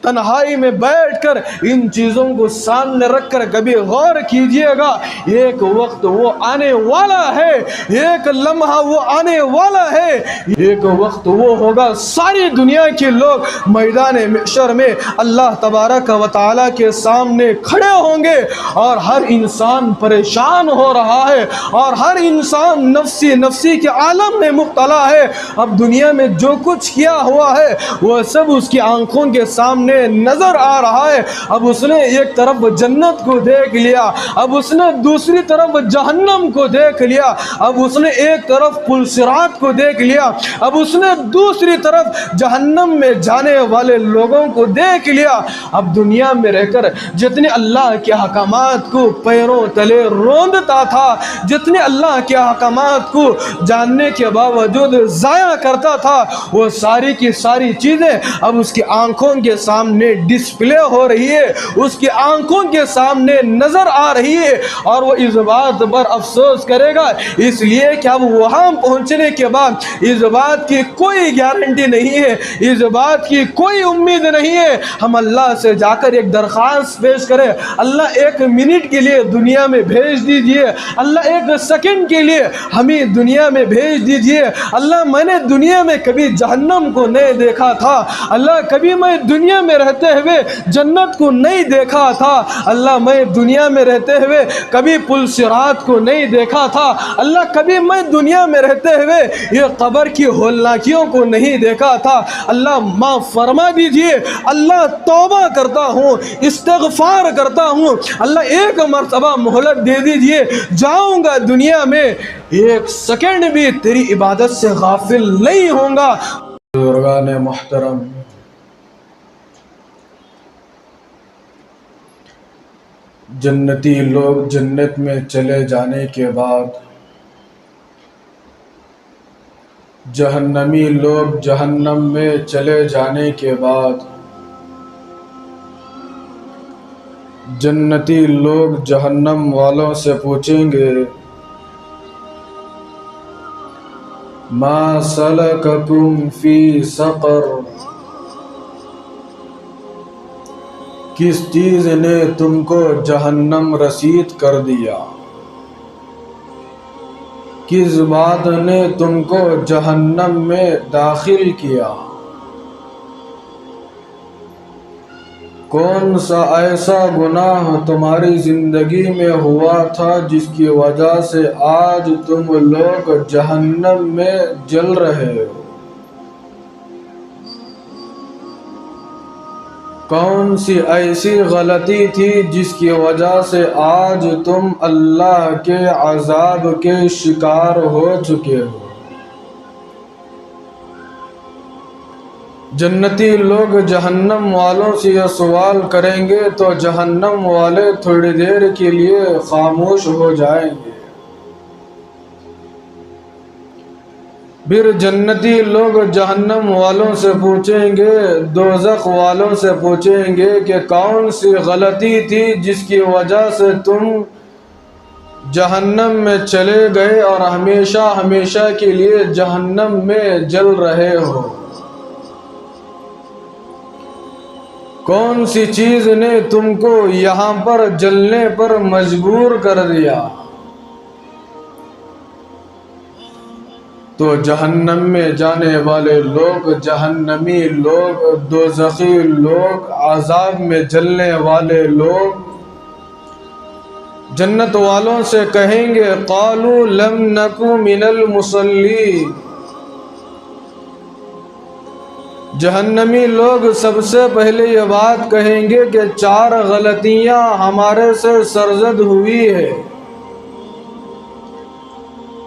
تنہائی میں بیٹھ کر ان چیزوں کو سامنے رکھ کر کبھی غور کیجئے گا، ایک وقت وہ آنے والا ہے، ایک لمحہ وہ آنے والا ہے، ایک وقت وہ ہوگا ساری دنیا کے لوگ میدان محشر میں اللہ تبارک و تعالیٰ کے سامنے کھڑے ہوں گے، اور ہر انسان پریشان ہو رہا ہے، اور ہر انسان نفسی نفسی کے عالم میں مبتلا ہے۔ اب دنیا میں جو کچھ کیا ہوا ہے وہ سب اس کی آنکھوں کے سامنے نظر آ رہا ہے۔ اب اس نے ایک طرف جنت کو دیکھ لیا، اب اس نے دوسری طرف جہنم کو دیکھ لیا، اب اس نے ایک طرف پل صراط کو دیکھ لیا، اب اس نے دوسری طرف جہنم میں جانے والے لوگوں کو دیکھ لیا۔ اب دنیا میں رہ کر جتنے اللہ کے احکامات کو پیروں تلے روندتا تھا، جتنے اللہ کے احکامات کو جاننے کے باوجود ضائع کرتا تھا، وہ ساری کی ساری چیزیں اب اس کی آنکھوں کے سامنے ڈسپلے ہو رہی ہے، اس کی آنکھوں کے سامنے نظر آ رہی ہے، اور وہ اس بات پر افسوس کرے گا، اس لیے کہ اب وہاں پہنچنے کے بعد اس بات کی کوئی گارنٹی نہیں ہے، اس بات کی کوئی امید نہیں ہے۔ ہم اللہ سے جا کر ایک درخواست پیش کریں، اللہ ایک منٹ کے لیے دنیا میں بھیج دیجئے، اللہ ایک سیکنڈ کے لیے ہمیں دنیا میں بھیج دیجئے۔ اللہ میں نے دنیا میں کبھی جہنم کو نہیں دیکھا تھا، اللہ کبھی میں دنیا میں رہتے ہوئے جنت کو نہیں دیکھا تھا، اللہ میں دنیا میں رہتے ہوئے کبھی پل صراط کو نہیں دیکھا تھا، اللہ کبھی میں دنیا میں رہتے ہوئے یہ قبر کی ہولناکیوں کو نہیں دیکھا تھا، اللہ معاف فرما دیجئے، اللہ توبہ کرتا ہوں، استغفار کرتا ہوں، اللہ ایک مرتبہ مہلت دے دیجئے، جاؤں گا دنیا میں ایک سیکنڈ بھی تیری عبادت سے غافل نہیں ہوں گا۔ بزرگان محترم، جنتی لوگ جنت میں چلے جانے کے بعد، جہنمی لوگ جہنم میں چلے جانے کے بعد، جنتی لوگ جہنم والوں سے پوچھیں گے، ما سلککم فی سقر، کس چیز نے تم کو جہنم رسید کر دیا، کس بات نے تم کو جہنم میں داخل کیا، کون سا ایسا گناہ تمہاری زندگی میں ہوا تھا جس کی وجہ سے آج تم لوگ جہنم میں جل رہے ہو، کون سی ایسی غلطی تھی جس کی وجہ سے آج تم اللہ کے عذاب کے شکار ہو چکے ہو۔ جنتی لوگ جہنم والوں سے یہ سوال کریں گے تو جہنم والے تھوڑی دیر کے لیے خاموش ہو جائیں گے، پھر جنتی لوگ جہنم والوں سے پوچھیں گے، دوزخ والوں سے پوچھیں گے کہ کون سی غلطی تھی جس کی وجہ سے تم جہنم میں چلے گئے اور ہمیشہ ہمیشہ کے لیے جہنم میں جل رہے ہو، کون سی چیز نے تم کو یہاں پر جلنے پر مجبور کر دیا۔ تو جہنم میں جانے والے لوگ، جہنمی لوگ، دوزخی لوگ، عذاب میں جلنے والے لوگ جنت والوں سے کہیں گے، قالوا لم نک من المصلین، جہنمی لوگ سب سے پہلے یہ بات کہیں گے کہ 4 غلطیاں ہمارے سے سرزد ہوئی ہے،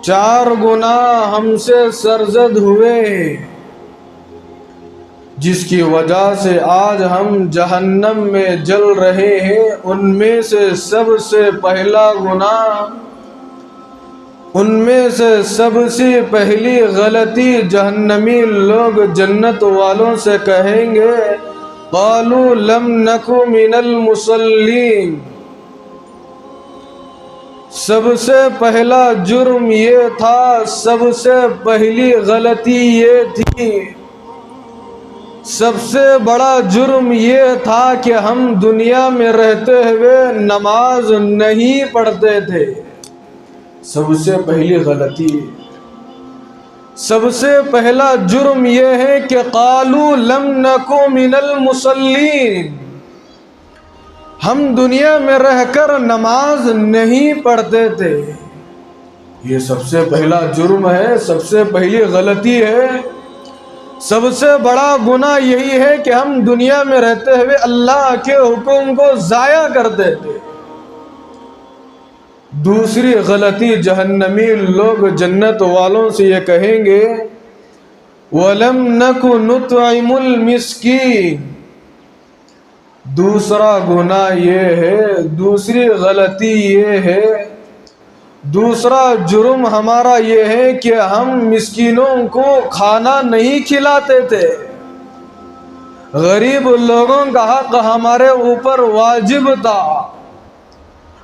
4 گناہ ہم سے سرزد ہوئے ہیں، جس کی وجہ سے آج ہم جہنم میں جل رہے ہیں۔ ان میں سے سب سے پہلا گناہ، ان میں سے سب سے پہلی غلطی جہنمی لوگ جنت والوں سے کہیں گے، قالوا لم نک من المصلین، سب سے پہلا جرم یہ تھا، سب سے پہلی غلطی یہ تھی، سب سے بڑا جرم یہ تھا کہ ہم دنیا میں رہتے ہوئے نماز نہیں پڑھتے تھے۔ سب سے پہلی غلطی، سب سے پہلا جرم یہ ہے کہ قالوا لم نکو من المصلین، ہم دنیا میں رہ کر نماز نہیں پڑھتے تھے۔ یہ سب سے پہلا جرم ہے، سب سے پہلی غلطی ہے، سب سے بڑا گناہ یہی ہے کہ ہم دنیا میں رہتے ہوئے اللہ کے حکم کو ضائع کرتے تھے۔ دوسری غلطی، جہنمی لوگ جنت والوں سے یہ کہیں گے وَلَمْ نَكُ نُطْعِمُ الْمِسْكِينَ۔ دوسرا گناہ یہ ہے، دوسری غلطی یہ ہے، دوسرا جرم ہمارا یہ ہے کہ ہم مسکینوں کو کھانا نہیں کھلاتے تھے۔ غریب لوگوں کا حق ہمارے اوپر واجب تھا،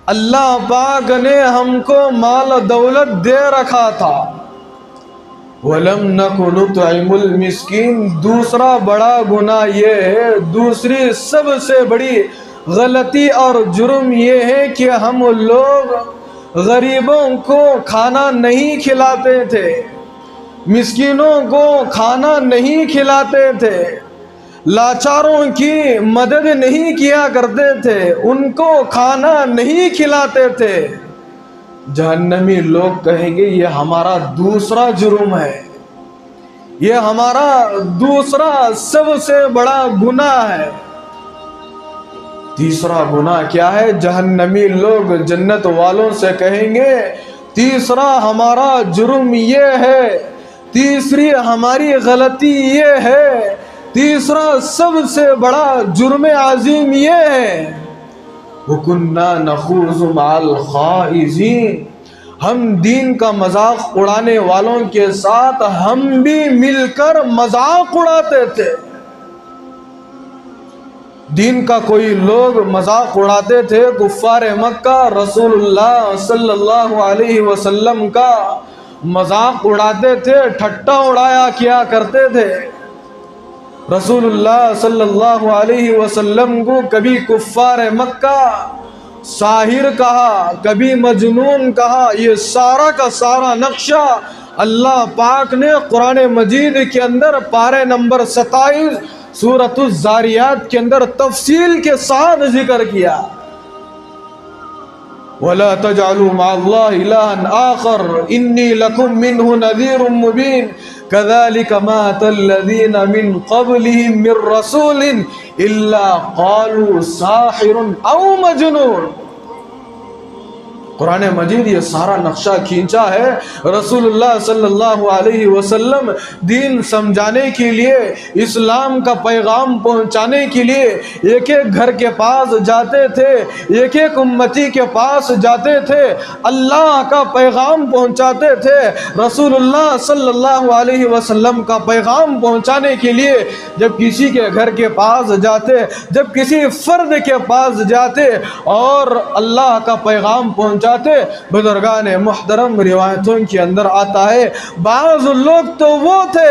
اللہ پاک نے ہم کو مال و دولت دے رکھا تھا۔ وَلَمْ نَكُ نُطْعِمُ الْمِسْكِينَ۔ دوسرا بڑا گناہ یہ ہے، دوسری سب سے بڑی غلطی اور جرم یہ ہے کہ ہم لوگ غریبوں کو کھانا نہیں کھلاتے تھے، مسکینوں کو کھانا نہیں کھلاتے تھے، لاچاروں کی مدد نہیں کیا کرتے تھے، ان کو کھانا نہیں کھلاتے تھے۔ جہنمی لوگ کہیں گے یہ ہمارا دوسرا جرم ہے، یہ ہمارا دوسرا سب سے بڑا گناہ ہے۔ تیسرا گناہ کیا ہے؟ جہنمی لوگ جنت والوں سے کہیں گے تیسرا ہمارا جرم یہ ہے، تیسری ہماری غلطی یہ ہے، تیسرا سب سے بڑا جرم عظیم یہ ہے وَكُنَّا نَخُوضُ مَعَ الْخَائِضِينَ، ہم دین کا مذاق اڑانے والوں کے ساتھ ہم بھی مل کر مذاق اڑاتے تھے۔ دین کا کوئی لوگ مذاق اڑاتے تھے، کفار مکہ رسول اللہ صلی اللہ علیہ وسلم کا مذاق اڑاتے تھے، ٹھٹا اڑایا کیا کرتے تھے۔ رسول اللہ صلی اللہ علیہ وسلم کو کبھی کفار مکہ ساحر کہا، کبھی مجنون کہا۔ یہ سارا کا سارا نقشہ اللہ پاک نے قرآن مجید کے اندر پارے نمبر 27 سورۃ الزاریات کے اندر تفصیل کے ساتھ ذکر کیا۔ وَلَا تَجْعَلُوا مَعَ اللَّهِ إِلَٰهًا آخَرَ إِنِّي لَكُم مِّنْهُ نَذِيرٌ مُّبِينٌ كَذَٰلِكَ مَا أَتَى الَّذِينَ مِن قَبْلِهِم مِّن رَّسُولٍ إِلَّا قَالُوا سَاحِرٌ أَوْ مَجْنُونٌ۔ قرآن مجید یہ سارا نقشہ کھینچا ہے۔ رسول اللہ صلی اللہ علیہ وسلم دین سمجھانے کے لیے، اسلام کا پیغام پہنچانے کے لیے ایک ایک گھر کے پاس جاتے تھے، ایک ایک امتی کے پاس جاتے تھے، اللہ کا پیغام پہنچاتے تھے۔ رسول اللہ صلی اللہ علیہ وسلم کا پیغام پہنچانے کے لیے جب کسی کے گھر کے پاس جاتے، جب کسی فرد کے پاس جاتے اور اللہ کا پیغام پہنچاتے، بزرگان محترم روایتوں کے اندر آتا ہے بعض لوگ تو وہ تھے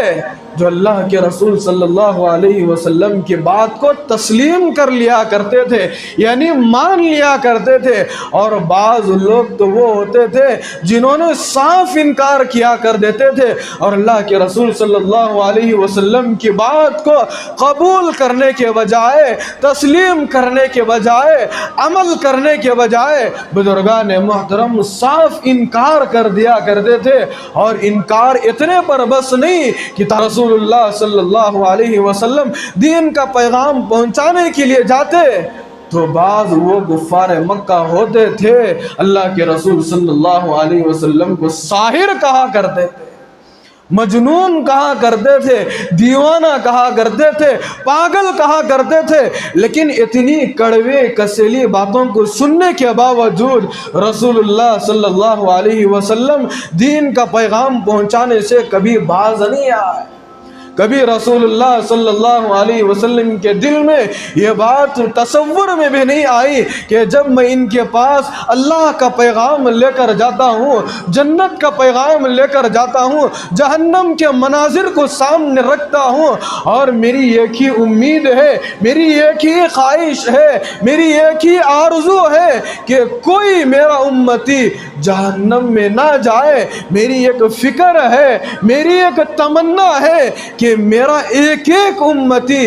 جو اللہ کے رسول صلی اللہ علیہ وسلم کی بات کو تسلیم کر لیا کرتے تھے، یعنی مان لیا کرتے تھے، اور بعض لوگ تو وہ ہوتے تھے جنہوں نے صاف انکار کیا کر دیتے تھے اور اللہ کے رسول صلی اللہ علیہ وسلم کی بات کو قبول کرنے کے بجائے، تسلیم کرنے کے بجائے، عمل کرنے کے بجائے بزرگان محترم صاف انکار کر دیا کرتے تھے۔ اور انکار اتنے پر بس نہیں کہ رسول اللہ صلی اللہ علیہ وسلم دین کا پیغام پہنچانے کے لیے جاتے تو بعض وہ کفار مکہ ہوتے تھے اللہ کے رسول صلی اللہ علیہ وسلم کو ساحر کہا کرتے تھے، مجنون کہا کرتے تھے، دیوانہ کہا کرتے تھے، پاگل کہا کرتے تھے۔ لیکن اتنی کڑوے کسیلی باتوں کو سننے کے باوجود رسول اللہ صلی اللہ علیہ وسلم دین کا پیغام پہنچانے سے کبھی باز نہیں آئے، کبھی رسول اللہ صلی اللہ علیہ وسلم کے دل میں یہ بات تصور میں بھی نہیں آئی کہ جب میں ان کے پاس اللہ کا پیغام لے کر جاتا ہوں، جنت کا پیغام لے کر جاتا ہوں، جہنم کے مناظر کو سامنے رکھتا ہوں، اور میری ایک ہی امید ہے، میری ایک ہی خواہش ہے، میری ایک ہی آرزو ہے کہ کوئی میرا امتی جہنم میں نہ جائے۔ میری ایک فکر ہے، میری ایک تمنا ہے کہ میرا ایک ایک امتی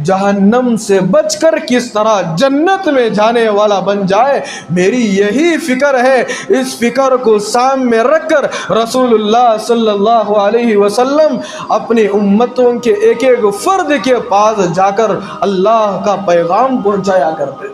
جہنم سے بچ کر کس طرح جنت میں جانے والا بن جائے، میری یہی فکر ہے۔ اس فکر کو سامنے رکھ کر رسول اللہ صلی اللہ علیہ وسلم اپنی امتوں کے ایک ایک فرد کے پاس جا کر اللہ کا پیغام پہنچایا کرتے۔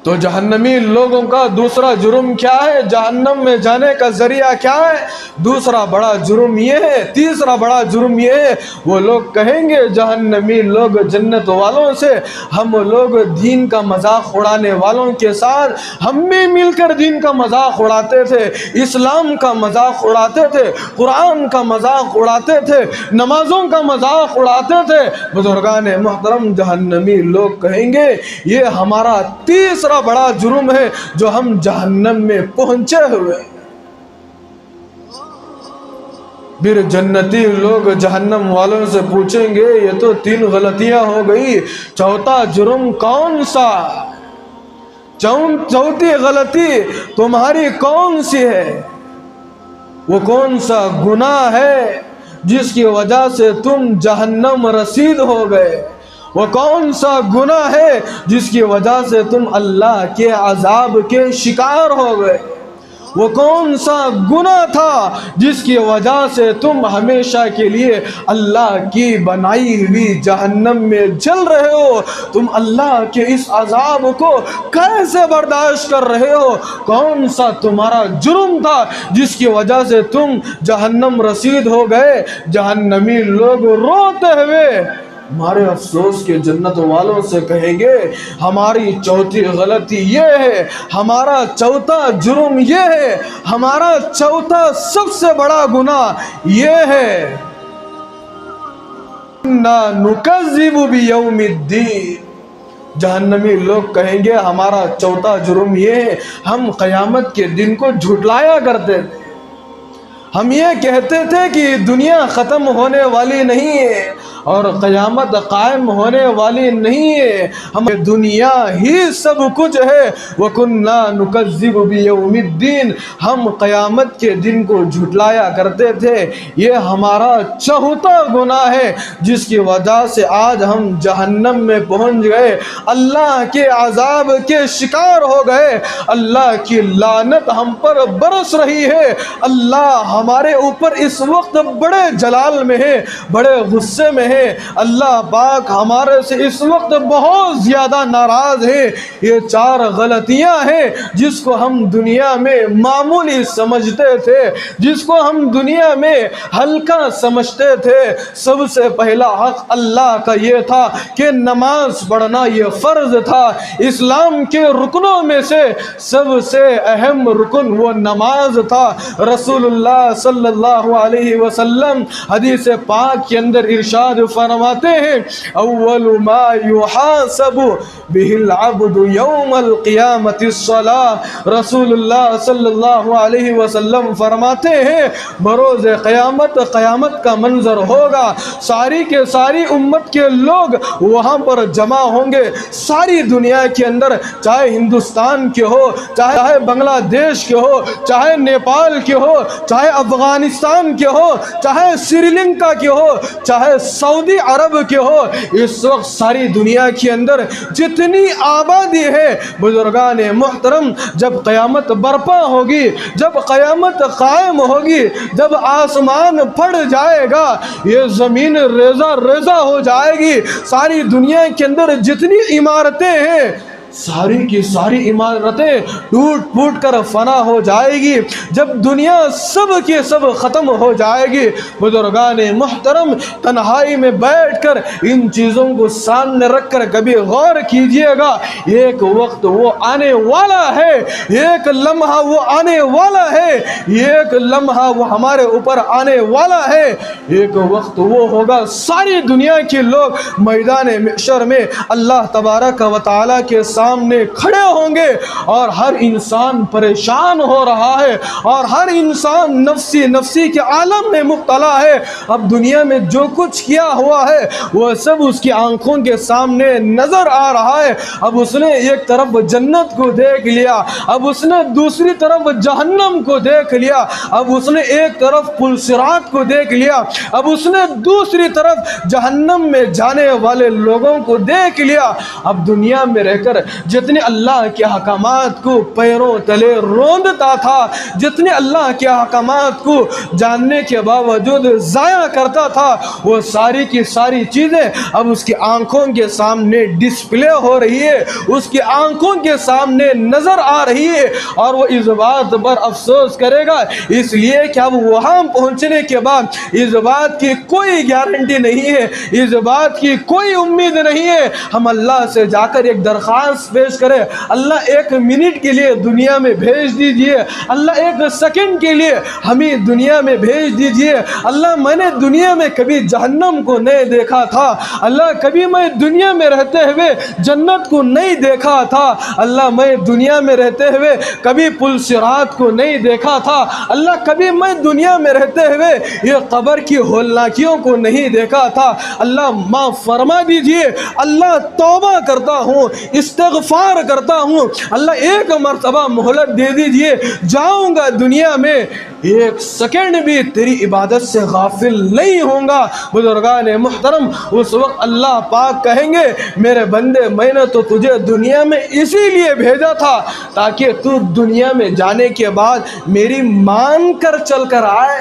تو جہنمی لوگوں کا دوسرا جرم کیا ہے؟ جہنم میں جانے کا ذریعہ کیا ہے؟ دوسرا بڑا جرم یہ ہے، تیسرا بڑا جرم یہ ہے، وہ لوگ کہیں گے جہنمی لوگ جنت والوں سے، ہم لوگ دین کا مذاق اڑانے والوں کے ساتھ ہم بھی مل کر دین کا مذاق اڑاتے تھے، اسلام کا مذاق اڑاتے تھے، قرآن کا مذاق اڑاتے تھے، نمازوں کا مذاق اڑاتے تھے۔ بزرگان محترم، جہنمی لوگ کہیں گے یہ ہمارا تیسرا بڑا جرم ہے جو ہم جہنم میں پہنچے ہوئے۔ پھر جنتی لوگ جہنم والوں سے پوچھیں گے یہ تو 3 غلطیاں ہو گئی، چوتھا جرم کون سا؟ چوتھی غلطی تمہاری کون سی ہے؟ وہ کون سا گناہ ہے جس کی وجہ سے تم جہنم رسید ہو گئے؟ وہ کون سا گناہ ہے جس کی وجہ سے تم اللہ کے عذاب کے شکار ہو گئے؟ وہ کون سا گناہ تھا جس کی وجہ سے تم ہمیشہ کے لیے اللہ کی بنائی ہوئی جہنم میں جل رہے ہو؟ تم اللہ کے اس عذاب کو کیسے برداشت کر رہے ہو؟ کون سا تمہارا جرم تھا جس کی وجہ سے تم جہنم رسید ہو گئے؟ جہنمی لوگ روتے ہوئے ہمارے افسوس کے جنت والوں سے کہیں گے ہماری چوتھی غلطی یہ ہے، ہمارا چوتھا جرم یہ ہے، ہمارا چوتھا سب سے بڑا گناہ یہ ہے، نَا نُكَذِّبُ بِيَوْمِ الدِّينِ۔ جہنمی لوگ کہیں گے ہمارا چوتھا جرم یہ ہے، ہم قیامت کے دن کو جھٹلایا کرتے تھے۔ ہم یہ کہتے تھے کہ دنیا ختم ہونے والی نہیں ہے اور قیامت قائم ہونے والی نہیں ہے، ہم دنیا ہی سب کچھ ہے۔ وَكُنَّا نُكَذِّبُ بِيَوْمِ الدِّينِ، ہم قیامت کے دن کو جھٹلایا کرتے تھے۔ یہ ہمارا چوتھا گناہ ہے جس کی وجہ سے آج ہم جہنم میں پہنچ گئے، اللہ کے عذاب کے شکار ہو گئے، اللہ کی لعنت ہم پر برس رہی ہے۔ اللہ ہمارے اوپر اس وقت بڑے جلال میں ہے، بڑے غصے میں ہے، اللہ پاک ہمارے سے اس وقت بہت زیادہ ناراض ہے۔ یہ 4 غلطیاں ہیں جس کو ہم دنیا میں معمولی سمجھتے تھے، جس کو ہم دنیا میں ہلکا سمجھتے تھے۔ سب سے پہلا حق اللہ کا یہ تھا کہ نماز پڑھنا یہ فرض تھا۔ اسلام کے رکنوں میں سے سب سے اہم رکن وہ نماز تھا۔ رسول اللہ صلی اللہ علیہ وسلم حدیث پاک کے اندر ارشاد فرماتے ہیں اول ما یحاسب به العبد یوم القیامت الصلاۃ۔ رسول اللہ صلی اللہ علیہ وسلم فرماتے ہیں بروز قیامت کا منظر ہوگا، ساری کے ساری امت کے لوگ وہاں پر جمع ہوں گے، ساری دنیا کے اندر، چاہے ہندوستان کے ہو، چاہے بنگلہ دیش کے ہو، چاہے نیپال کے ہو، چاہے افغانستان کے ہو، چاہے سری لنکا کے ہو، چاہے سعودی عرب کے ہو، اس وقت ساری دنیا کے اندر جتنی آبادی ہے بزرگان محترم، جب قیامت برپا ہوگی، جب قیامت قائم ہوگی، جب آسمان پھٹ جائے گا، یہ زمین ریزہ ریزہ ہو جائے گی، ساری دنیا کے اندر جتنی عمارتیں ہیں ساری کی ساری عمارتیں ٹوٹ پھوٹ کر فنا ہو جائے گی، جب دنیا سب کی سب ختم ہو جائے گی۔ بزرگان محترم، تنہائی میں بیٹھ کر ان چیزوں کو سامنے رکھ کر کبھی غور کیجئے گا، ایک وقت وہ آنے والا ہے، ایک لمحہ وہ آنے والا ہے، ایک لمحہ وہ ہمارے اوپر آنے والا ہے، ایک وقت وہ ہوگا ساری دنیا کے لوگ میدان محشر میں اللہ تبارک و تعالیٰ کے سامنے کھڑے ہوں گے، اور ہر انسان پریشان ہو رہا ہے، اور ہر انسان نفسی نفسی کے عالم میں مبتلا ہے۔ اب دنیا میں جو کچھ کیا ہوا ہے وہ سب اس کی آنکھوں کے سامنے نظر آ رہا ہے۔ اب اس نے ایک طرف جنت کو دیکھ لیا، اب اس نے دوسری طرف جہنم کو دیکھ لیا، اب اس نے ایک طرف پل صراط کو دیکھ لیا، اب اس نے دوسری طرف جہنم میں جانے والے لوگوں کو دیکھ لیا۔ اب دنیا میں رہ کر جتنے اللہ کے احکامات کو پیروں تلے روندتا تھا، جتنے اللہ کے احکامات کو جاننے کے باوجود ضائع کرتا تھا، وہ ساری کی ساری چیزیں اب اس کی آنکھوں کے سامنے ڈسپلے ہو رہی ہے، اس کی آنکھوں کے سامنے نظر آ رہی ہے، اور وہ اس بات پر افسوس کرے گا، اس لیے کہ اب وہاں پہنچنے کے بعد اس بات کی کوئی گارنٹی نہیں ہے، اس بات کی کوئی امید نہیں ہے۔ ہم اللہ سے جا کر ایک درخواست پیش کریں، اللہ ایک منٹ کے لیے دنیا میں بھیج دیجئے، اللہ ایک سیکنڈ کے لیے ہمیں دنیا میں بھیج دیجئے۔ اللہ میں نے دنیا میں کبھی جہنم کو نہیں دیکھا تھا، اللہ کبھی میں دنیا میں رہتے ہوئے جنت کو نہیں دیکھا تھا، اللہ میں دنیا میں رہتے ہوئے کبھی پل صراط کو نہیں دیکھا تھا، اللہ کبھی میں دنیا میں رہتے ہوئے یہ قبر کی ہولناکیوں کو نہیں دیکھا تھا، اللہ معاف فرما دیجئے، اللہ توبہ کرتا ہوں، استغفار کرتا ہوں، اللہ ایک مرتبہ مہلت دے دیجئے، جاؤں گا دنیا میں ایک سیکنڈ بھی تیری عبادت سے غافل نہیں ہوں گا۔ بزرگان محترم، اس وقت اللہ پاک کہیں گے، میرے بندے میں نے تو تجھے دنیا میں اسی لیے بھیجا تھا تاکہ تو دنیا میں جانے کے بعد میری مان کر چل کر آئے۔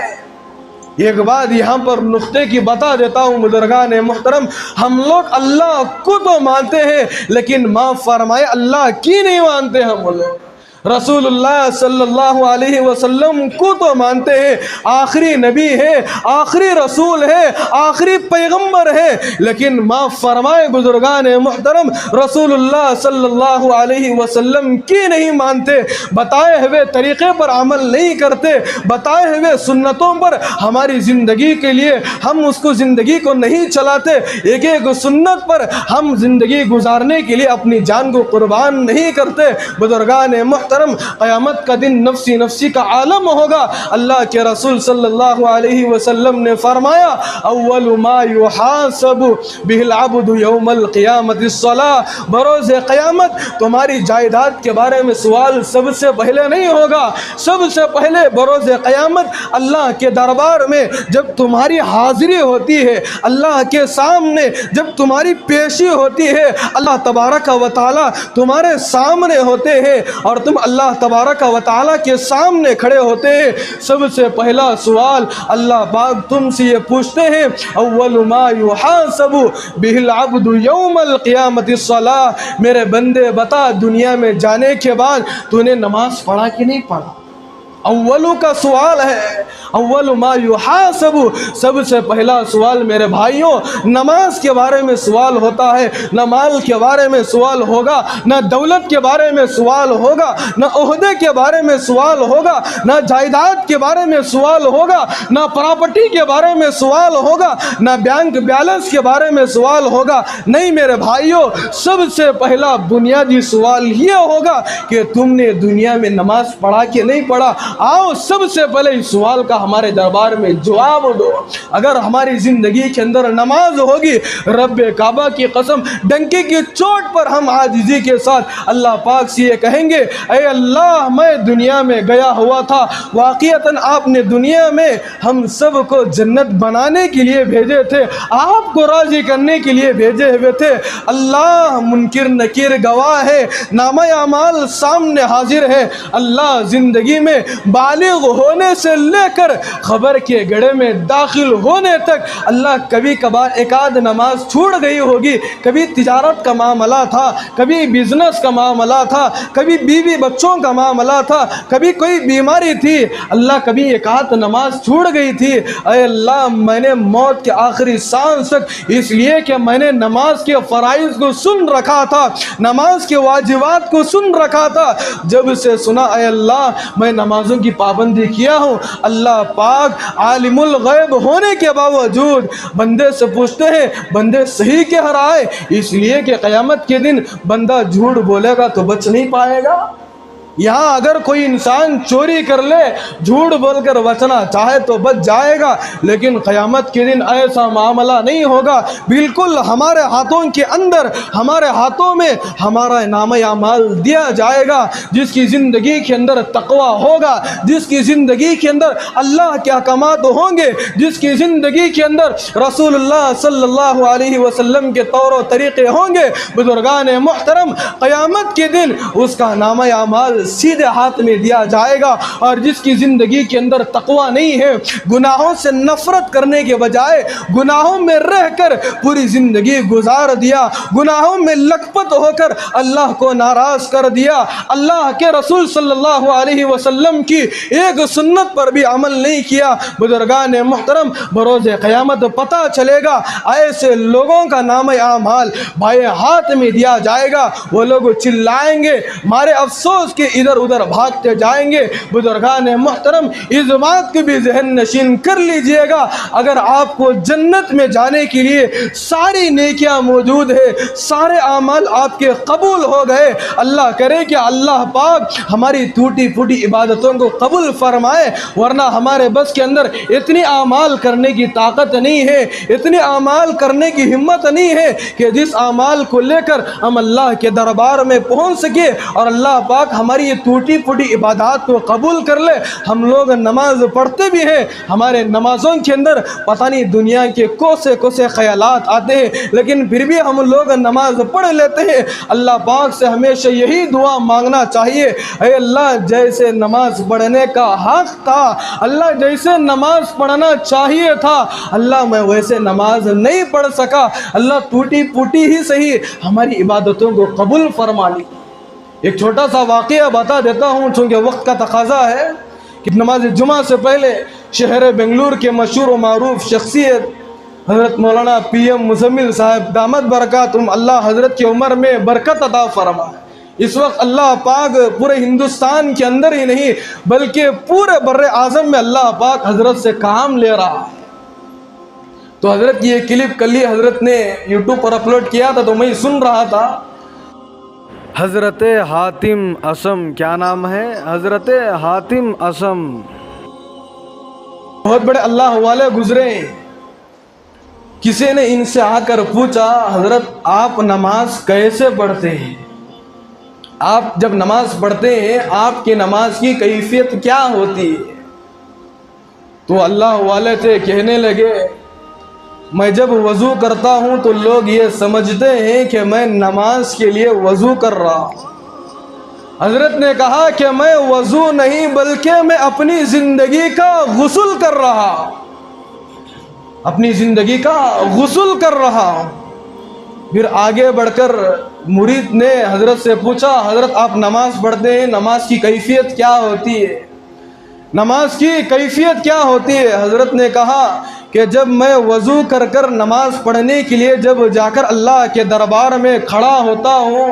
ایک بات یہاں پر نقطے کی بتا دیتا ہوں بزرگان محترم، ہم لوگ اللہ کو تو مانتے ہیں لیکن معاف فرمائے اللہ کی نہیں مانتے ہم لوگ۔ رسول اللہ صلی اللہ علیہ وسلم کو تو مانتے ہیں، آخری نبی ہے، آخری رسول ہے، آخری پیغمبر ہے، لیکن معاف فرمائے بزرگان محترم، رسول اللہ صلی اللہ علیہ وسلم کی نہیں مانتے، بتائے ہوئے طریقے پر عمل نہیں کرتے، بتائے ہوئے سنتوں پر ہماری زندگی کے لیے ہم اس کو زندگی کو نہیں چلاتے، ایک ایک سنت پر ہم زندگی گزارنے کے لیے اپنی جان کو قربان نہیں کرتے۔ بزرگان محترم، قیامت کا دن نفسی نفسی کا عالم ہوگا۔ اللہ کے رسول صلی اللہ علیہ وسلم نے فرمایا، اول ما یحاسب بہ العبد یوم القیامت الصلاۃ، بروز قیامت تمہاری جائیداد کے بارے میں سوال سب سے پہلے نہیں ہوگا، سب سے پہلے بروز قیامت اللہ کے دربار میں جب تمہاری حاضری ہوتی ہے، اللہ کے سامنے جب تمہاری پیشی ہوتی ہے، اللہ تبارک و تعالی تمہارے سامنے ہوتے ہیں اور تم اللہ تبارک و تعالیٰ کے سامنے کھڑے ہوتے ہیں، سب سے پہلا سوال اللہ پاک تم سے یہ پوچھتے ہیں، اول ما یحاسب بہ العبد یوم القیامت الصلاۃ، میرے بندے بتا دنیا میں جانے کے بعد تو نے نماز پڑھا کہ نہیں پڑھا؟ اولو کا سوال ہے، اول ما یحاسب، سب سے پہلا سوال میرے بھائیوں نماز کے بارے میں سوال ہوتا ہے، نہ مال کے بارے میں سوال ہوگا، نہ دولت کے بارے میں سوال ہوگا، نہ عہدے کے بارے میں سوال ہوگا، نہ جائیداد کے بارے میں سوال ہوگا، نہ پراپرٹی کے بارے میں سوال ہوگا، نہ بینک بیلنس کے بارے میں سوال ہوگا، نہیں میرے بھائیوں، سب سے پہلا بنیادی سوال یہ ہوگا کہ تم نے دنیا میں نماز پڑھا کہ نہیں پڑھا۔ آؤ سب سے پہلے اس سوال کا ہمارے دربار میں جواب دو۔ اگر ہماری زندگی کے اندر نماز ہوگی، رب کعبہ کی قسم ڈنکی کی چوٹ پر ہم عاجزی کے ساتھ اللہ پاک سے یہ کہیں گے، اے اللہ میں دنیا میں گیا ہوا تھا، واقعتاً آپ نے دنیا میں ہم سب کو جنت بنانے کے لیے بھیجے تھے، آپ کو راضی کرنے کے لیے بھیجے ہوئے تھے، اللہ منکر نکیر گواہ ہے، نامہ اعمال سامنے حاضر ہے، اللہ زندگی میں بالغ ہونے سے لے کر خبر کے گڑھے میں داخل ہونے تک اللہ کبھی کبھار ایک آدھ نماز چھوڑ گئی ہوگی، کبھی تجارت کا معاملہ تھا، کبھی بزنس کا معاملہ تھا، کبھی بیوی بچوں کا معاملہ تھا، کبھی کوئی بیماری تھی، اللہ کبھی ایک آدھ نماز چھوڑ گئی تھی، اے اللہ میں نے موت کے آخری سانس تک اس لیے کہ میں نے نماز کے فرائض کو سن رکھا تھا، نماز کے واجبات کو سن رکھا تھا، جب سے سنا اے اللہ میں نمازوں کی پابندی کیا ہوں۔ اللہ پاک عالم الغیب ہونے کے باوجود بندے سے پوچھتے ہیں بندے صحیح کہہ رہا ہے، اس لیے کہ قیامت کے دن بندہ جھوٹ بولے گا تو بچ نہیں پائے گا۔ یہاں اگر کوئی انسان چوری کر لے، جھوٹ بول کر بچنا چاہے تو بچ جائے گا، لیکن قیامت کے دن ایسا معاملہ نہیں ہوگا۔ بالکل ہمارے ہاتھوں کے اندر، ہمارے ہاتھوں میں ہمارا نامہ اعمال دیا جائے گا۔ جس کی زندگی کے اندر تقوی ہوگا، جس کی زندگی کے اندر اللہ کے احکامات ہوں گے، جس کی زندگی کے اندر رسول اللہ صلی اللہ علیہ وسلم کے طور و طریقے ہوں گے، بزرگان محترم قیامت کے دن اس کا نامہ اعمال سیدھے ہاتھ میں دیا جائے گا۔ اور جس کی زندگی کے اندر تقوی نہیں ہے، گناہوں سے نفرت کرنے کے بجائے گناہوں میں رہ کر پوری زندگی گزار دیا، گناہوں میں لکپت ہو کر اللہ کو ناراض کر دیا، اللہ کے رسول صلی اللہ علیہ وسلم کی ایک سنت پر بھی عمل نہیں کیا، بزرگان محترم بروز قیامت پتہ چلے گا ایسے لوگوں کا نامہ اعمال بائیں ہاتھ میں دیا جائے گا۔ وہ لوگ چلائیں گے، مارے افسوس کے ادھر ادھر بھاگتے جائیں گے۔ بزرگان محترم اس بات کو بھی ذہن نشین کر لیجئے گا، اگر آپ کو جنت میں جانے کے لیے ساری نیکیاں موجود ہے، سارے اعمال آپ کے قبول ہو گئے، اللہ کرے کہ اللہ پاک ہماری ٹوٹی پھوٹی عبادتوں کو قبول فرمائے، ورنہ ہمارے بس کے اندر اتنی اعمال کرنے کی طاقت نہیں ہے، اتنے اعمال کرنے کی ہمت نہیں ہے کہ جس اعمال کو لے کر ہم اللہ کے دربار میں پہنچ سکے اور اللہ پاک ہماری یہ ٹوٹی پھوٹی عبادات کو قبول کر لے۔ ہم لوگ نماز پڑھتے بھی ہیں، ہمارے نمازوں کے اندر پتہ نہیں دنیا کے کوسے کوسے خیالات آتے ہیں، لیکن پھر بھی ہم لوگ نماز پڑھ لیتے ہیں۔ اللہ پاک سے ہمیشہ یہی دعا مانگنا چاہیے، اے اللہ جیسے نماز پڑھنے کا حق تھا، اللہ جیسے نماز پڑھنا چاہیے تھا، اللہ میں ویسے نماز نہیں پڑھ سکا، اللہ ٹوٹی پھوٹی ہی صحیح ہماری عبادتوں کو قبول فرما لی۔ ایک چھوٹا سا واقعہ بتا دیتا ہوں چونکہ وقت کا تقاضا ہے کہ نماز جمعہ سے پہلے شہر بنگلور کے مشہور و معروف شخصیت حضرت مولانا پی ایم مزمل صاحب دامت برکاتہم اللہ حضرت کی عمر میں برکت عطا فرمائے۔ اس وقت اللہ پاک پورے ہندوستان کے اندر ہی نہیں بلکہ پورے بر اعظم میں اللہ پاک حضرت سے کام لے رہا ہے۔ تو حضرت کی یہ کلپ کل ہی حضرت نے یوٹیوب پر اپلوڈ کیا تھا تو میں سن رہا تھا۔ حضرت حاتم اسم، کیا نام ہے؟ حضرت حاتم اسم بہت بڑے اللہ والے گزرے۔ کسی نے ان سے آ کر پوچھا حضرت آپ نماز کیسے پڑھتے ہیں؟ آپ جب نماز پڑھتے ہیں آپ کی نماز کی کیفیت کیا ہوتی ہے؟ تو اللہ والے تھے، کہنے لگے میں جب وضو کرتا ہوں تو لوگ یہ سمجھتے ہیں کہ میں نماز کے لیے وضو کر رہا ہوں۔ حضرت نے کہا کہ میں وضو نہیں بلکہ میں اپنی زندگی کا غسل کر رہا ہوں، اپنی زندگی کا غسل کر رہا ہوں۔ پھر آگے بڑھ کر مرید نے حضرت سے پوچھا حضرت آپ نماز پڑھتے ہیں، نماز کی کیفیت کیا ہوتی ہے؟ نماز کی کیفیت کیا ہوتی ہے؟ حضرت نے کہا کہ جب میں وضو کر کر نماز پڑھنے کے لیے جب جا کر اللہ کے دربار میں کھڑا ہوتا ہوں،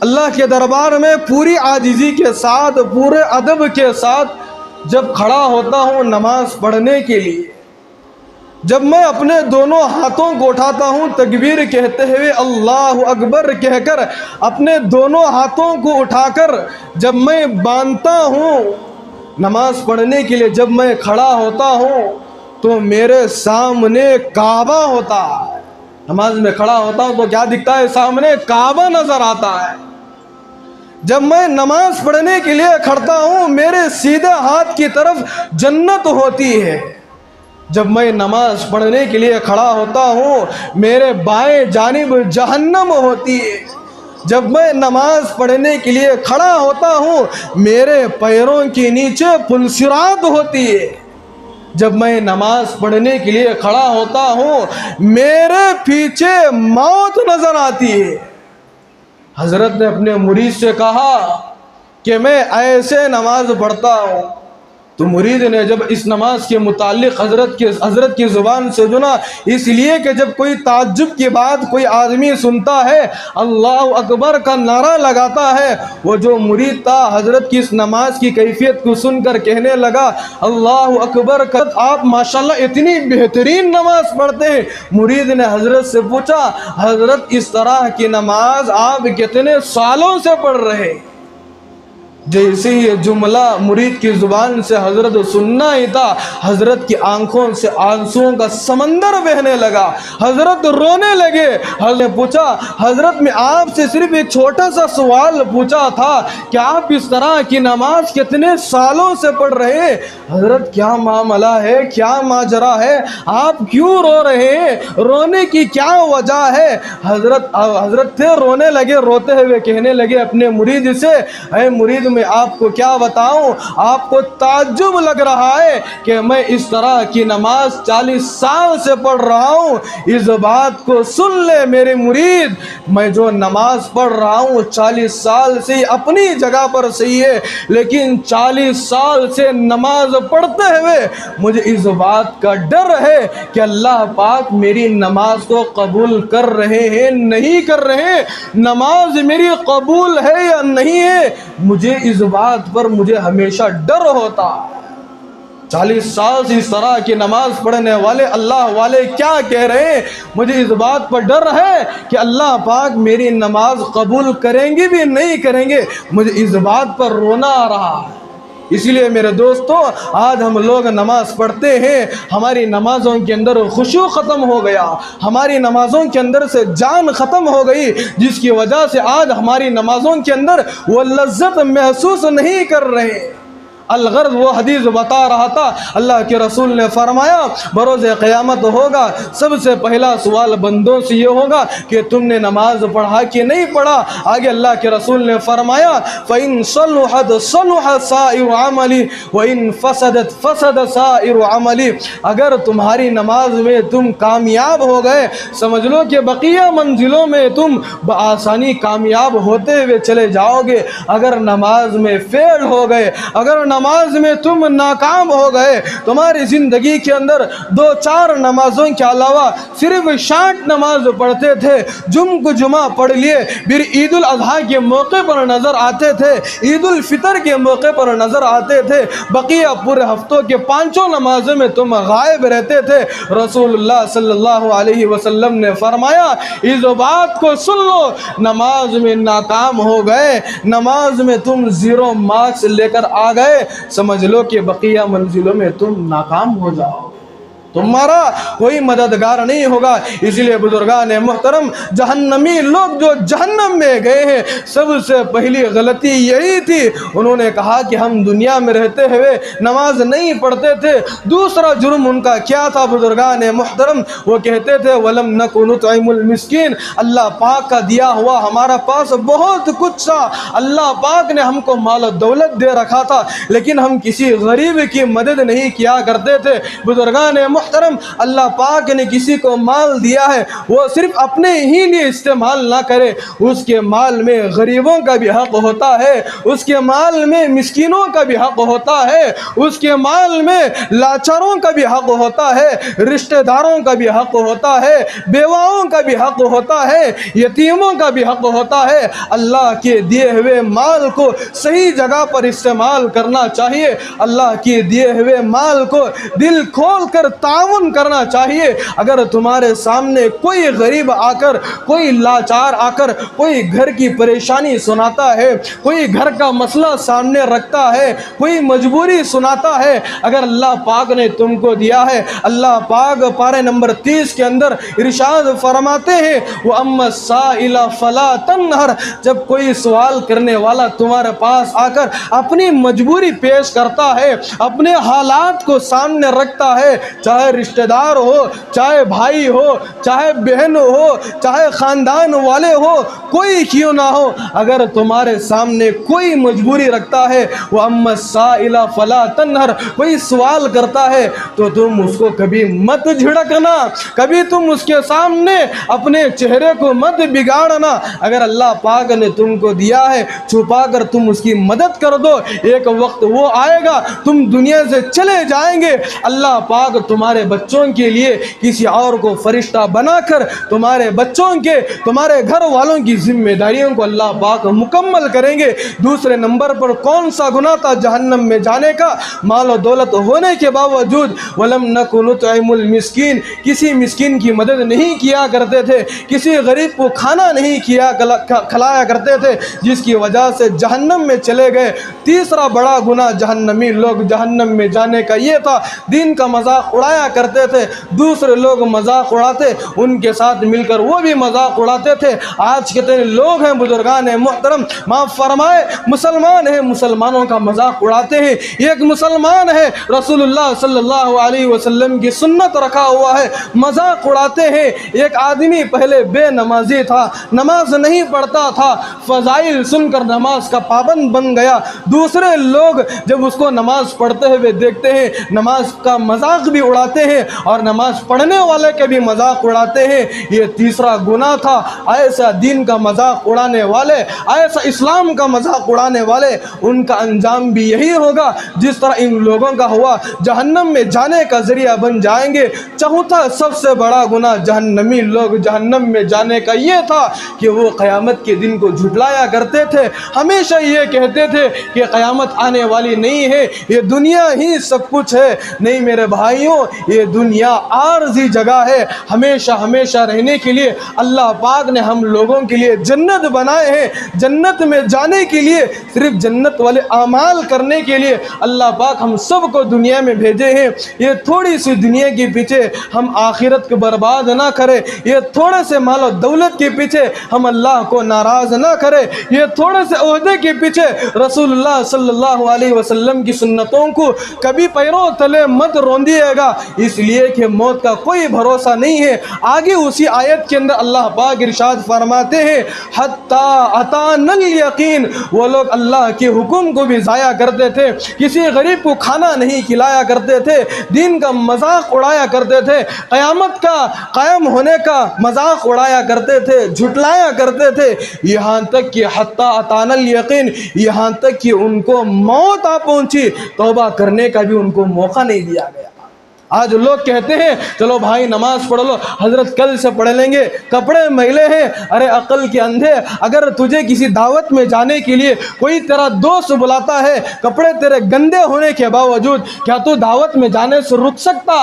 اللہ کے دربار میں پوری عاجزی کے ساتھ، پورے ادب کے ساتھ جب کھڑا ہوتا ہوں نماز پڑھنے کے لیے، جب میں اپنے دونوں ہاتھوں کو اٹھاتا ہوں تکبیر کہتے ہوئے اللہ اکبر کہہ کر اپنے دونوں ہاتھوں کو اٹھا کر جب میں باندھتا ہوں نماز پڑھنے کے لیے، جب میں کھڑا ہوتا ہوں تو میرے سامنے کعبہ ہوتا ہے۔ نماز میں کھڑا ہوتا ہوں تو کیا دکھتا ہے؟ سامنے کعبہ نظر آتا ہے۔ جب میں نماز پڑھنے کے لیے کھڑتا ہوں میرے سیدھے ہاتھ کی طرف جنت ہوتی ہے۔ جب میں نماز پڑھنے کے لیے کھڑا ہوتا ہوں میرے بائیں جانب جہنم ہوتی ہے۔ جب میں نماز پڑھنے کے لیے کھڑا ہوتا ہوں میرے پیروں کے نیچے پلسرات ہوتی ہے۔ جب میں نماز پڑھنے کے لیے کھڑا ہوتا ہوں میرے پیچھے موت نظر آتی ہے۔ حضرت نے اپنے مرید سے کہا کہ میں ایسے نماز پڑھتا ہوں، تو مرید نے جب اس نماز کے متعلق حضرت کی زبان سے سنا، اس لیے کہ جب کوئی تعجب کی بات کوئی آدمی سنتا ہے اللہ اکبر کا نعرہ لگاتا ہے، وہ جو مرید تھا حضرت کی اس نماز کی کیفیت کو سن کر کہنے لگا اللہ اکبر کا آپ ماشاءاللہ اتنی بہترین نماز پڑھتے ہیں۔ مرید نے حضرت سے پوچھا حضرت اس طرح کی نماز آپ کتنے سالوں سے پڑھ رہے؟ جیسے یہ جملہ مرید کی زبان سے حضرت سننا ہی تھا حضرت کی آنکھوں سے آنسوؤں کا سمندر بہنے لگا، حضرت رونے لگے۔ حضرت نے پوچھا حضرت میں آپ سے صرف ایک چھوٹا سا سوال پوچھا تھا کہ آپ اس طرح کی نماز کتنے سالوں سے پڑھ رہے؟ حضرت کیا معاملہ ہے، کیا ماجرا ہے، آپ کیوں رو رہے ہیں، رونے کی کیا وجہ ہے؟ حضرت تھے رونے لگے، روتے ہوئے کہنے لگے اپنے مرید سے اے مرید میں آپ کو کیا بتاؤں، آپ کو تعجب لگ رہا ہے کہ میں اس طرح کی نماز 40 سال سے پڑھ رہا ہوں۔ اس بات کو سن لے میرے مرید، میں جو نماز پڑھ رہا ہوں 40 سال سے اپنی جگہ پر صحیح ہے، لیکن 40 سال سے نماز پڑھتے ہوئے مجھے اس بات کا ڈر ہے کہ اللہ پاک میری نماز کو قبول کر رہے ہیں نہیں کر رہے، نماز میری قبول ہے یا نہیں ہے، مجھے اس بات پر مجھے ہمیشہ ڈر ہوتا۔ 40 سال سے اس طرح کی نماز پڑھنے والے اللہ والے کیا کہہ رہے ہیں، مجھے اس بات پر ڈر ہے کہ اللہ پاک میری نماز قبول کریں گے بھی نہیں کریں گے، مجھے اس بات پر رونا آ رہا ہے۔ اس لیے میرے دوستو آج ہم لوگ نماز پڑھتے ہیں، ہماری نمازوں کے اندر خشوع ختم ہو گیا، ہماری نمازوں کے اندر سے جان ختم ہو گئی، جس کی وجہ سے آج ہماری نمازوں کے اندر وہ لذت محسوس نہیں کر رہے۔ الغرض وہ حدیث بتا رہا تھا، اللہ کے رسول نے فرمایا بروز قیامت ہوگا سب سے پہلا سوال بندوں سے یہ ہوگا کہ تم نے نماز پڑھا کہ نہیں پڑھا۔ آگے اللہ کے رسول نے فرمایا فَإِن صَلُحَتْ صَلُحَ سَائِرُ عَمَلِ وَإِن فَسَدَتْ فَسَدَ سَائِرُ عَمَلِ، اگر تمہاری نماز میں تم کامیاب ہو گئے سمجھ لو کہ بقیہ منزلوں میں تم بآسانی کامیاب ہوتے ہوئے چلے جاؤ گے، اگر نماز میں فیل ہو گئے، اگر نماز میں تم ناکام ہو گئے، تمہاری زندگی کے اندر 2-4 نمازوں کے علاوہ صرف 60 نماز پڑھتے تھے، جمعہ پڑھ لیے، پھر عید الاضحیٰ کے موقع پر نظر آتے تھے، عید الفطر کے موقع پر نظر آتے تھے، بقیہ پورے ہفتوں کے 5 نمازوں میں تم غائب رہتے تھے۔ رسول اللہ صلی اللہ علیہ وسلم نے فرمایا اس بات کو سن لو، نماز میں ناکام ہو گئے، نماز میں تم 0 مارکس لے کر آ گئے، سمجھ لو کہ بقیہ منزلوں میں تم ناکام ہو جاؤ، تمہارا کوئی مددگار نہیں ہوگا۔ اس لیے بزرگان محترم جہنمی لوگ جو جہنم میں گئے ہیں سب سے پہلی غلطی یہی تھی، انہوں نے کہا کہ ہم دنیا میں رہتے ہوئے نماز نہیں پڑھتے تھے۔ دوسرا جرم ان کا کیا تھا بزرگان محترم، وہ کہتے تھے وَلَمْ نَكُ نُطْعِمُ الْمِسْكِينَ، اللہ پاک کا دیا ہوا ہمارا پاس بہت کچھ تھا، اللہ پاک نے ہم کو مال و دولت دے رکھا تھا، لیکن ہم کسی غریب کی مدد نہیں کیا کرتے تھے۔ بزرگان محترم اللہ پاک نے کسی کو مال دیا ہے وہ صرف اپنے ہی لیے استعمال نہ کرے، اس کے مال میں غریبوں کا بھی حق ہوتا ہے، اس کے مال میں مسکینوں کا بھی حق ہوتا ہے، اس کے مال میں لاچاروں کا بھی حق ہوتا ہے، رشتہ داروں کا بھی حق ہوتا ہے، بیواؤں کا بھی حق ہوتا ہے، یتیموں کا بھی حق ہوتا ہے۔ اللہ کے دیے ہوئے مال کو صحیح جگہ پر استعمال کرنا چاہیے، اللہ کے دیے ہوئے مال کو دل کھول کر تعاون کرنا چاہیے۔ اگر تمہارے سامنے کوئی غریب آ کر، کوئی لاچار آ کر کوئی گھر کی پریشانی سناتا ہے، کوئی گھر کا مسئلہ سامنے رکھتا ہے، کوئی مجبوری سناتا ہے، اگر اللہ پاک نے تم کو دیا ہے، اللہ پاک پارے نمبر 30 کے اندر ارشاد فرماتے ہیں وَأَمَّا السَّائِلَ فَلَا تَنْهَرْ، جب کوئی سوال کرنے والا تمہارے پاس آ کر اپنی مجبوری پیش کرتا ہے، اپنے حالات کو سامنے رکھتا ہے، چاہے چاہے رشتہ دار ہو، چاہے بھائی ہو، چاہے بہن ہو، چاہے خاندان والے ہو، کوئی کیوں نہ ہو، اگر تمہارے سامنے کوئی مجبوری رکھتا ہے، وَأَمَّا السَّائِلَ فَلَا تَنْهَرْ، کوئی سوال کرتا ہے تو تم اس کو کبھی مت جھڑکنا، کبھی تم اس کے سامنے اپنے چہرے کو مت بگاڑنا۔ اگر اللہ پاک نے تم کو دیا ہے، چھپا کر تم اس کی مدد کر دو، ایک وقت وہ آئے گا تم دنیا سے چلے جائیں گے، اللہ پاک تمہارے بچوں کے لیے کسی اور کو فرشتہ بنا کر تمہارے بچوں کے، تمہارے گھر والوں کی ذمہ داریوں کو اللہ پاک مکمل کریں گے۔ دوسرے نمبر پر کون سا گناہ تھا جہنم میں جانے کا؟ مال و دولت ہونے کے باوجود وَلَمْ نَكُ نُطْعِمُ الْمِسْكِينَ، کسی مسکین کی مدد نہیں کیا کرتے تھے، کسی غریب کو کھانا نہیں کھلایا کرتے تھے، جس کی وجہ سے جہنم میں چلے گئے۔ تیسرا بڑا گناہ جہنمی لوگ جہنم میں جانے کا یہ تھا، دین کا مذاق اڑایا کرتے تھے، دوسرے لوگ مذاق اڑاتے ان کے ساتھ مل کر وہ بھی مذاق اڑاتے تھے۔ آج کتنے لوگ ہیں بزرگان محترم، معاف فرمائے، مسلمان ہیں، مسلمانوں کا مذاق اڑاتے ہیں۔ ایک مسلمان ہے، رسول اللہ صلی اللہ علیہ وسلم کی سنت رکھا ہوا ہے، مذاق اڑاتے ہیں۔ ایک آدمی پہلے بے نمازی تھا، نماز نہیں پڑھتا تھا، فضائل سن کر نماز کا پابند بن گیا۔ دوسرے لوگ جب اس کو نماز پڑھتے ہوئے دیکھتے ہیں، نماز کا مذاق بھی اڑاتے ہیں اور نماز پڑھنے والے کے بھی مذاق اڑاتے ہیں۔ یہ تیسرا گناہ تھا۔ ایسا دین کا مذاق اڑانے والے، ایسا اسلام کا مذاق اڑانے والے، ان کا انجام بھی یہی ہوگا جس طرح ان لوگوں کا ہوا، جہنم میں جانے کا ذریعہ بن جائیں گے۔ چوتھا سب سے بڑا گناہ جہنمی لوگ جہنم میں جانے کا یہ تھا کہ وہ قیامت کے دن کو جھٹلایا کرتے تھے، ہمیشہ یہ کہتے تھے کہ قیامت آنے والی نہیں ہے، یہ دنیا ہی سب کچھ ہے۔ نہیں میرے بھائیوں، یہ دنیا عارضی جگہ ہے، ہمیشہ ہمیشہ رہنے کے لیے اللہ پاک نے ہم لوگوں کے لیے جنت بنائے ہیں۔ جنت میں جانے کے لیے، صرف جنت والے اعمال کرنے کے لیے اللہ پاک ہم سب کو دنیا میں بھیجے ہیں۔ یہ تھوڑی سی دنیا کے پیچھے ہم آخرت کو برباد نہ کریں، یہ تھوڑے سے مال و دولت کے پیچھے ہم اللہ کو ناراض نہ کریں، یہ تھوڑے سے عہدے کے پیچھے رسول اللہ صلی اللہ علیہ وسلم کی سنتوں کو کبھی پیروں تلے مت روندیے گا، اس لیے کہ موت کا کوئی بھروسہ نہیں ہے۔ آگے اسی آیت کے اندر اللہ پاک ارشاد فرماتے ہیں، حَتَّى أَتَانَا الْيَقِينَ، وہ لوگ اللہ کے حکم کو بھی ضائع کرتے تھے، کسی غریب کو کھانا نہیں کھلایا کرتے تھے، دین کا مذاق اڑایا کرتے تھے، قیامت کا قائم ہونے کا مذاق اڑایا کرتے تھے، جھٹلایا کرتے تھے، یہاں تک کہ حَتَّى أَتَانَا الْيَقِينَ، یہاں تک کہ ان کو موت آ پہنچی، توبہ کرنے کا بھی ان کو موقع نہیں دیا گیا۔ آج لوگ کہتے ہیں چلو بھائی نماز پڑھ لو، حضرت کل سے پڑھ لیں گے، کپڑے میلے ہیں۔ ارے عقل کے اندھے، اگر تجھے کسی دعوت میں جانے کے لیے کوئی تیرا دوست بلاتا ہے، کپڑے تیرے گندے ہونے کے باوجود کیا تو دعوت میں جانے سے رک سکتا؟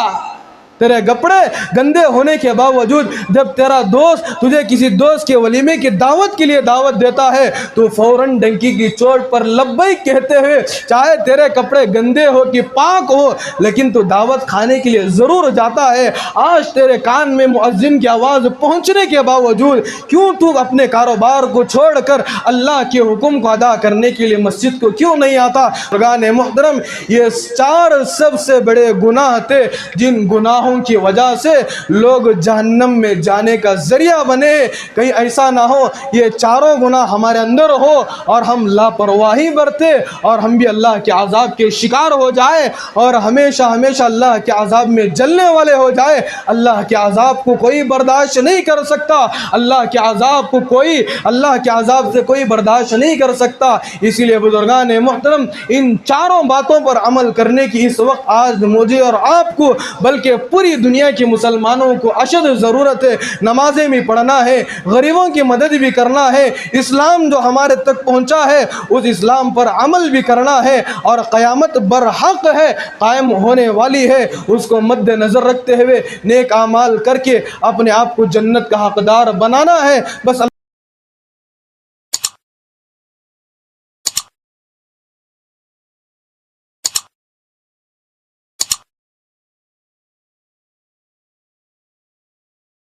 تیرے کپڑے گندے ہونے کے باوجود جب تیرا دوست تجھے کسی دوست کے ولیمے کی دعوت کے لیے دعوت دیتا ہے تو فوراً ڈنکی کی چوٹ پر لبیک کہتے ہوئے، چاہے تیرے کپڑے گندے ہو کہ پاک ہو، لیکن تو دعوت کھانے کے لیے ضرور جاتا ہے۔ آج تیرے کان میں مؤذن کی آواز پہنچنے کے باوجود کیوں تو اپنے کاروبار کو چھوڑ کر اللہ کے حکم کو ادا کرنے کے لیے مسجد کو کیوں نہیں آتا؟ بزرگان محترم، یہ 4 سب سے بڑے گناہ تھے جن گناہوں کی وجہ سے لوگ جہنم میں جانے کا ذریعہ بنے۔ کہیں ایسا نہ ہو یہ 4 گناہ ہمارے اندر ہو اور ہم لاپرواہی برتے اور ہم بھی اللہ کے عذاب کے شکار ہو جائے اور ہمیشہ ہمیشہ اللہ کے عذاب میں جلنے والے ہو جائے۔ اللہ کے عذاب کو کوئی برداشت نہیں کر سکتا، اللہ کے عذاب کو کوئی، اللہ کے عذاب سے کوئی برداشت نہیں کر سکتا۔ اسی لیے بزرگان محترم، ان 4 باتوں پر عمل کرنے کی اس وقت آج مجھے اور آپ کو بلکہ پوری دنیا کے مسلمانوں کو اشد ضرورت ہے۔ نمازیں بھی پڑھنا ہے، غریبوں کی مدد بھی کرنا ہے، اسلام جو ہمارے تک پہنچا ہے اس اسلام پر عمل بھی کرنا ہے، اور قیامت برحق ہے، قائم ہونے والی ہے، اس کو مد نظر رکھتے ہوئے نیک اعمال کر کے اپنے آپ کو جنت کا حقدار بنانا ہے۔ بس